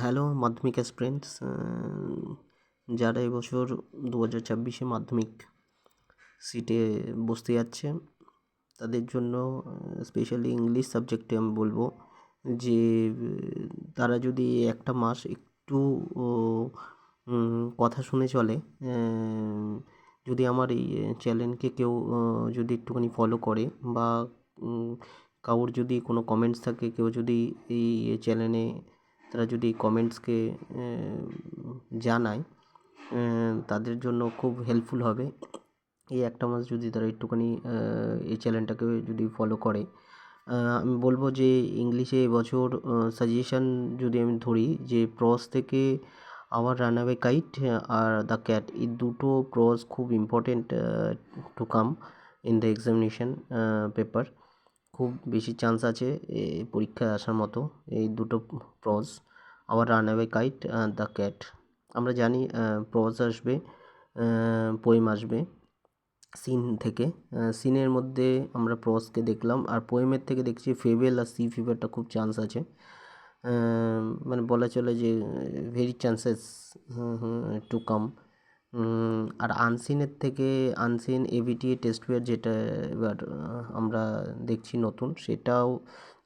Hello মাধ্যমিক aspirants, যারা এবছর 2024 মাধ্যমিক সিটে বসতে যাচ্ছে তাদের জন্য স্পেশালি ইংলিশ সাবজেক্টে আমি বলবো যে তারা যদি একটা মাস একটু কথা শুনে চলে, যদি আমার এই চ্যানেলকে কেউ যদি একটুখানি ফলো করে বা কারোর যদি কোনো কমেন্টস থাকে, কেউ যদি এই চ্যানেলে তারা যদি কমেন্টসকে জানায়, তাদের জন্য খুব হেল্পফুল হবে। এই একটা মাস যদি তারা একটুখানি এই চ্যানেলটাকে যদি ফলো করে, আমি বলবো যে ইংলিশে এবছর সাজেশান যদি আমি ধরি যে প্রজ থেকে আওয়ার রানঅ্যাওয়ে কাইট আর দ্য ক্যাট, এই দুটো প্রজ খুব important to come in the examination paper. খুব বেশি চান্স আছে পরীক্ষায় আসার মতো এই দুটো প্রজ, আওয়ার রানঅ্যাওয়ে কাইট আর দ্য ক্যাট। আমরা জানি প্রজ আসবে, পোয়েম আসবে সিন থেকে। সিনের মধ্যে আমরা প্রজকে দেখলাম, আর পোয়েমের থেকে দেখছি ফেবেল আর সি ফিভারটা খুব চান্স আছে, মানে বলা চলে যে ভেরি চান্সেস টু কাম। আর আনসিনের থেকে আনসিন এভিটি টেস্টওয়্যার যেটা এবার আমরা দেখছি নতুন, সেটাও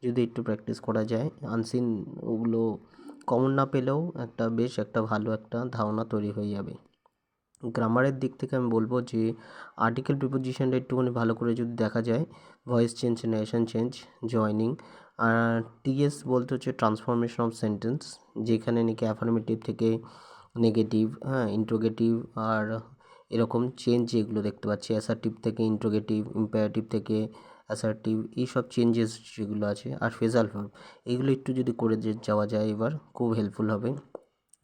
যদি একটু প্র্যাকটিস করা যায়, আনসিন ওগুলো কমন না পেলেও একটা বেশ একটা ভালো একটা ধারণা তৈরি হয়ে যাবে। গ্রামারের দিক থেকে আমি বলবো যে আর্টিকেল প্রিপোজিশনটা একটুখানি ভালো করে যদি দেখা যায়, voice change, nation change, joining. আর টিএস বলতে হচ্ছে ট্রান্সফরমেশন অফ সেন্টেন্স, যেখানে নাকি অ্যাফার্মেটিভ থেকে নেগেটিভ, ইন্ট্রোগেটিভ আর এরকম চেঞ্জ যেগুলো দেখতে পাচ্ছি, অ্যাসার্টিভ থেকে ইন্ট্রোগেটিভ, ইম্পারেটিভ থেকে অ্যাসার্টিভ, এইসব চেঞ্জেস যেগুলো আছে, আর ফ্রেজাল ভার্ব, এগুলো একটু যদি করে যাওয়া যায় এবার খুব হেল্পফুল হবে।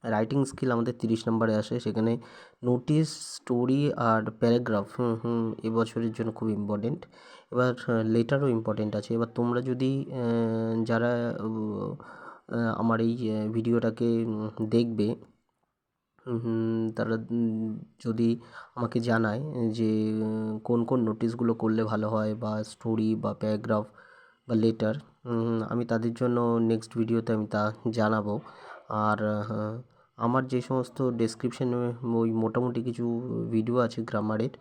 রাইটিং স্কিল আমাদের 30 নম্বরে আসে, সেখানে নোটিস, স্টোরি আর প্যারাগ্রাফ এবছরের জন্য খুব ইম্পর্টেন্ট। এবার লেটারও ইম্পর্টেন্ট আছে। এবার তোমরা যদি যারা আমার এই ভিডিওটাকে দেখবে, তারা যদি আমাকে জানায় যে কোন কোন নোটিশগুলো করলে ভালো হয়, বা স্টোরি বা প্যারাগ্রাফ বা লেটার, আমি তাদের জন্য নেক্সট ভিডিওতে আমি তা জানাবো। আর আমার যে সমস্ত ডেসক্রিপশানে ওই মোটামুটি কিছু ভিডিও আছে গ্রামারের,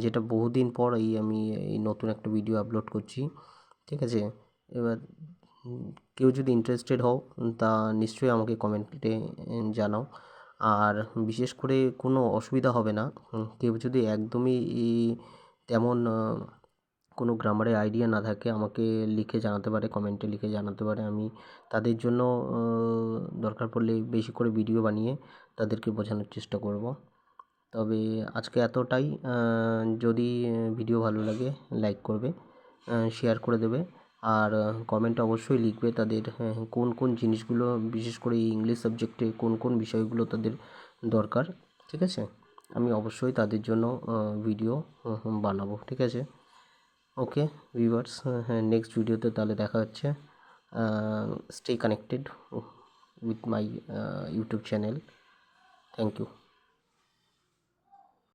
যেটা বহুদিন পর আমি এই নতুন একটা ভিডিও আপলোড করছি, ঠিক আছে? এবার কেউ যদি ইন্টারেস্টেড হও তা নিশ্চয়ই আমাকে কমেন্টে জানাও। আর বিশেষ করে কোনো অসুবিধা হবে না, কেউ যদি একদমই তেমন কোনো গ্রামারের আইডিয়া না থাকে, আমাকে লিখে জানাতে পারে, কমেন্টে লিখে জানাতে পারে। আমি তাদের জন্য দরকার পড়লে বেশি করে ভিডিও বানিয়ে তাদেরকে বোঝানোর চেষ্টা করব। তবে আজকে এতটাই। যদি ভিডিও ভালো লাগে লাইক করবে, শেয়ার করে দেবে, আর কমেন্টে অবশ্যই লিখবে তাদের কোন কোন জিনিসগুলো, বিশেষ করে এই ইংলিশ সাবজেক্টে কোন কোন বিষয়গুলো তাদের দরকার, ঠিক আছে? আমি অবশ্যই তাদের জন্য ভিডিও বানাবো, ঠিক আছে? ওকে ভিউয়ার্স, হ্যাঁ, নেক্সট ভিডিওতে তাহলে দেখা হচ্ছে। Stay connected with my YouTube channel. Thank you.